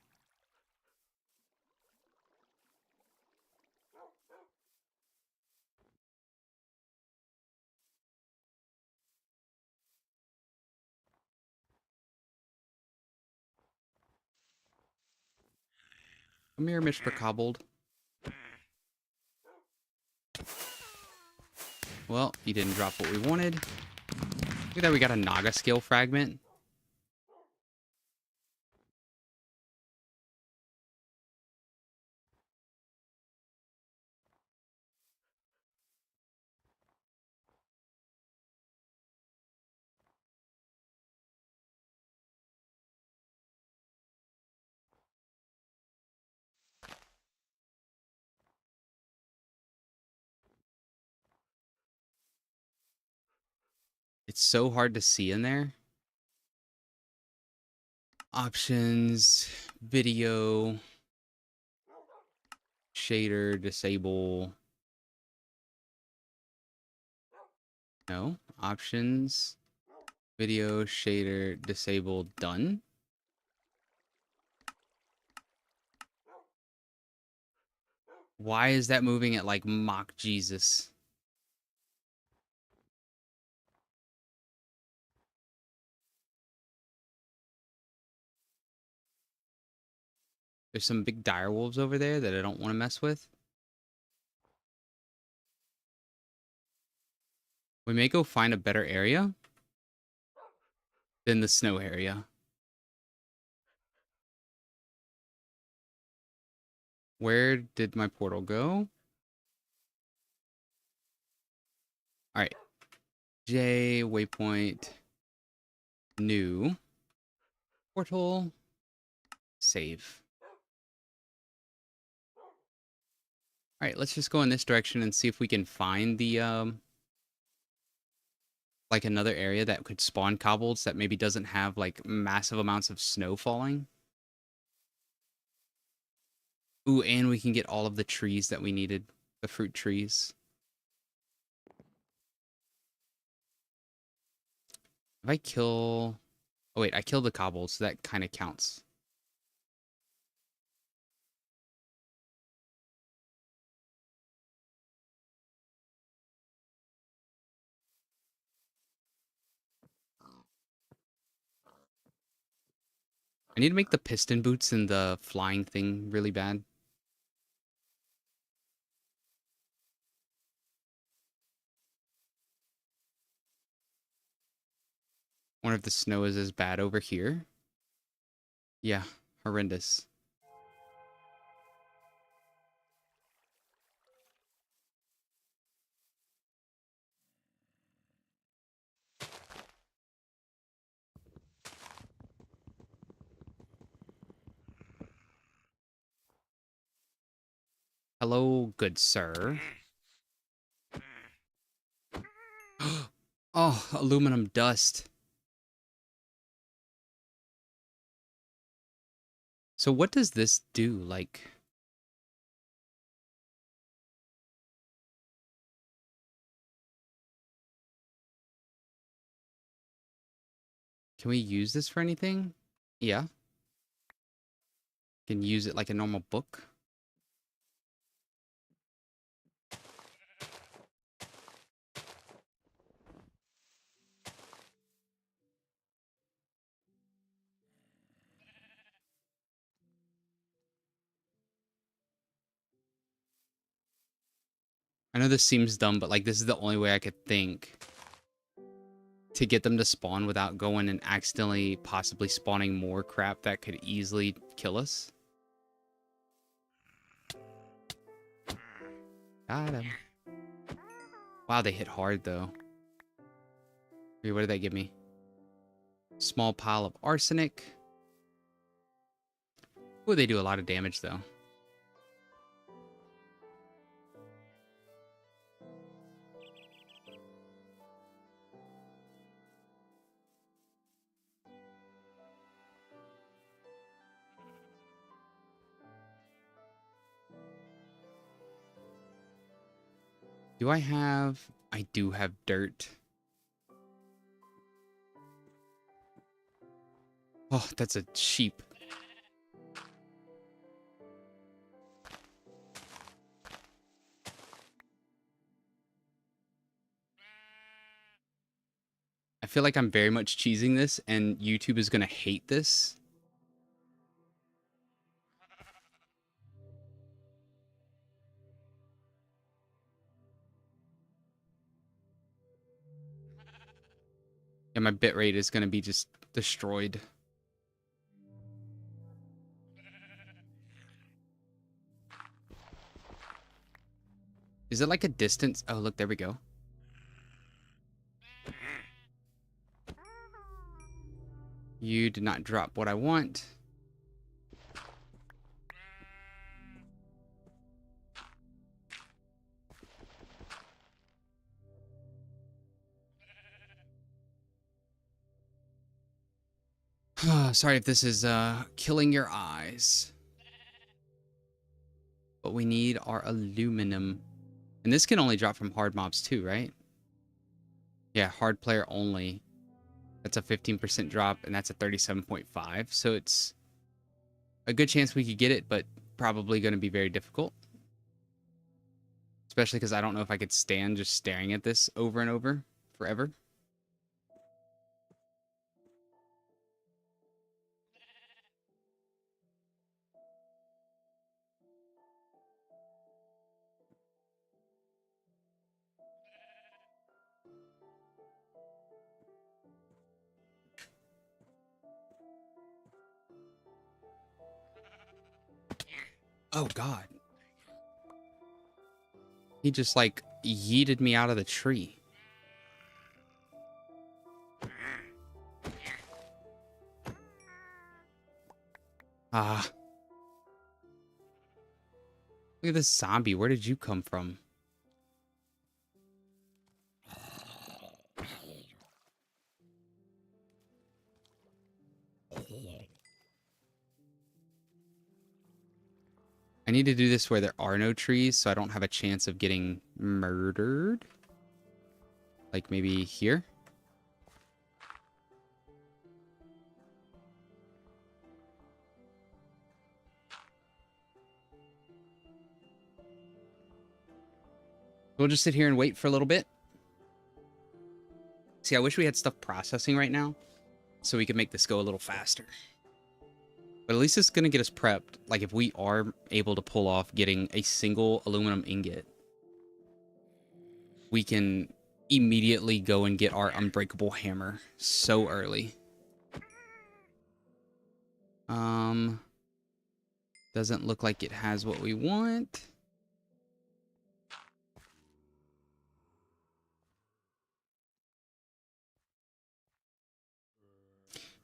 Come here, Mr. Kobold. Well, he didn't drop what we wanted. Look at that, we got a Naga skill fragment. It's so hard to see in there. Options, video, shader, disable. No, options, video, shader, disable, done. Why is that moving at like Mach Jesus? There's some big direwolves over there that I don't want to mess with. We may go find a better area than the snow area. Where did my portal go? All right. J, waypoint, new, portal, save. All right, let's just go in this direction and see if we can find the, like another area that could spawn kobolds that maybe doesn't have like massive amounts of snow falling. Ooh, and we can get all of the trees that we needed, the fruit trees. If I kill... Oh, wait, I killed the kobolds, so that kind of counts. I need to make the piston boots and the flying thing really bad. Wonder if the snow is as bad over here. Yeah, horrendous. Hello, good sir. Oh, aluminum dust. So what does this do? Like, can we use this for anything? Yeah. Can use it like a normal book. I know this seems dumb, but like this is the only way I could think to get them to spawn without going and accidentally possibly spawning more crap that could easily kill us. Got him. Wow, they hit hard though. Wait, what did that give me? Small pile of arsenic. Oh, they do a lot of damage though. Do I have... I do have dirt. Oh, that's a sheep. I feel like I'm very much cheesing this, and YouTube is going to hate this. And my bitrate is going to be just destroyed. Is it like a distance? Oh, look, there we go. You did not drop what I want. Sorry if this is killing your eyes. But we need our aluminum. And this can only drop from hard mobs too, right? Yeah, hard player only. That's a 15% drop, and that's a 37.5. So it's a good chance we could get it, but probably going to be very difficult. Especially because I don't know if I could stand just staring at this over and over forever. Oh, God. He just, like, yeeted me out of the tree. Ah. Look at this zombie. Where did you come from? I need to do this where there are no trees, so I don't have a chance of getting murdered. Like maybe here? We'll just sit here and wait for a little bit. See, I wish we had stuff processing right now so we could make this go a little faster. But at least it's going to get us prepped. Like if we are able to pull off getting a single aluminum ingot, we can immediately go and get our unbreakable hammer so early. Doesn't look like it has what we want.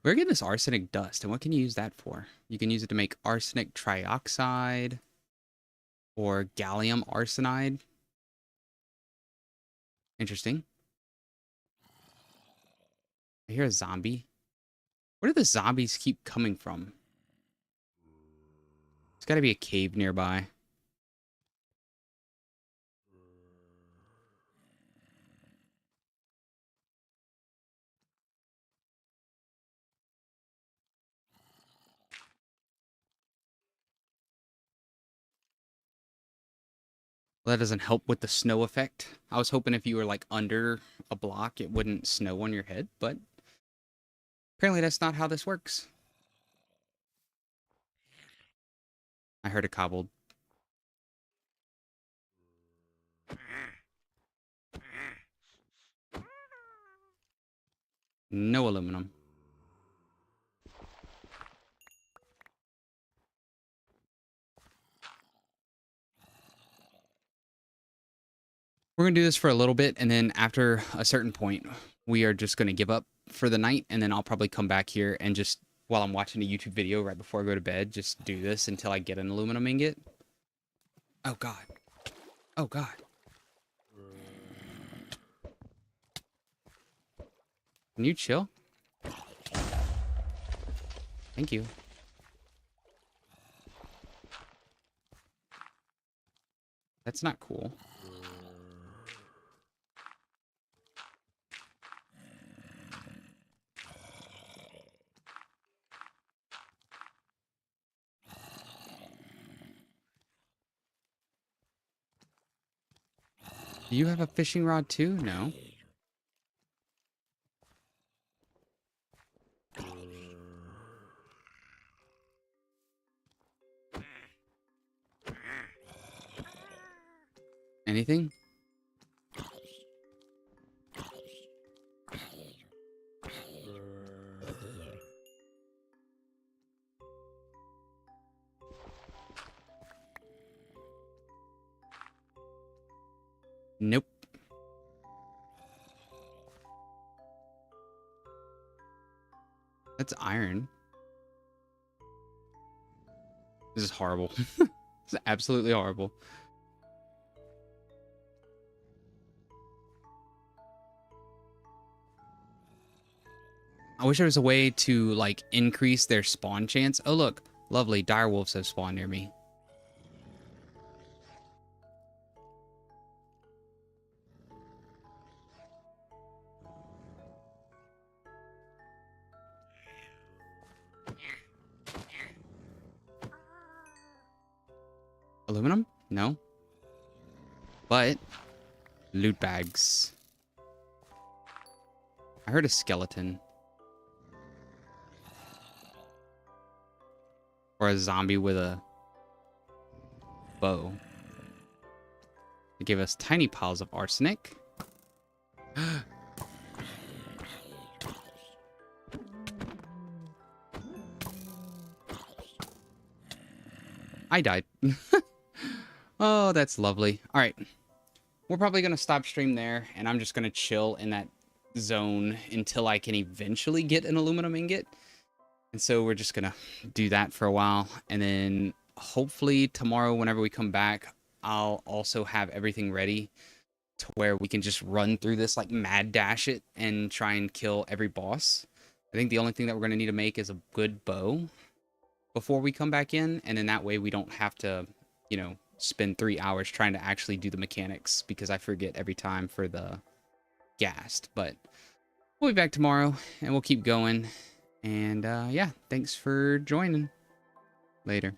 We're getting this arsenic dust, and what can you use that for? You can use it to make arsenic trioxide or gallium arsenide. Interesting. I hear a zombie. Where do the zombies keep coming from? There's got to be a cave nearby. Well, that doesn't help with the snow effect. I was hoping if you were like under a block, it wouldn't snow on your head, but apparently that's not how this works. I heard a cobbled. No aluminum. We're going to do this for a little bit, and then after a certain point, we are just going to give up for the night, and then I'll probably come back here and just, while I'm watching a YouTube video right before I go to bed, just do this until I get an aluminum ingot. Oh, God. Oh, God. Can you chill? Thank you. That's not cool. Do you have a fishing rod too? No. Anything? Nope. That's iron. This is horrible. This is absolutely horrible. I wish there was a way to, like, increase their spawn chance. Oh, look. Lovely. Dire wolves have spawned near me. Aluminum? No. But loot bags. I heard a skeleton. Or a zombie with a bow. They gave us tiny piles of arsenic. I died. Oh, that's lovely. All right. We're probably going to stop stream there, and I'm just going to chill in that zone until I can eventually get an aluminum ingot. And so we're just going to do that for a while. And then hopefully tomorrow, whenever we come back, I'll also have everything ready to where we can just run through this, like mad dash it and try and kill every boss. I think the only thing that we're going to need to make is a good bow before we come back in. And then that way we don't have to, you know, spend 3 hours trying to actually do the mechanics because I forget every time for the ghast. But we'll be back tomorrow and we'll keep going. And yeah, thanks for joining. Later.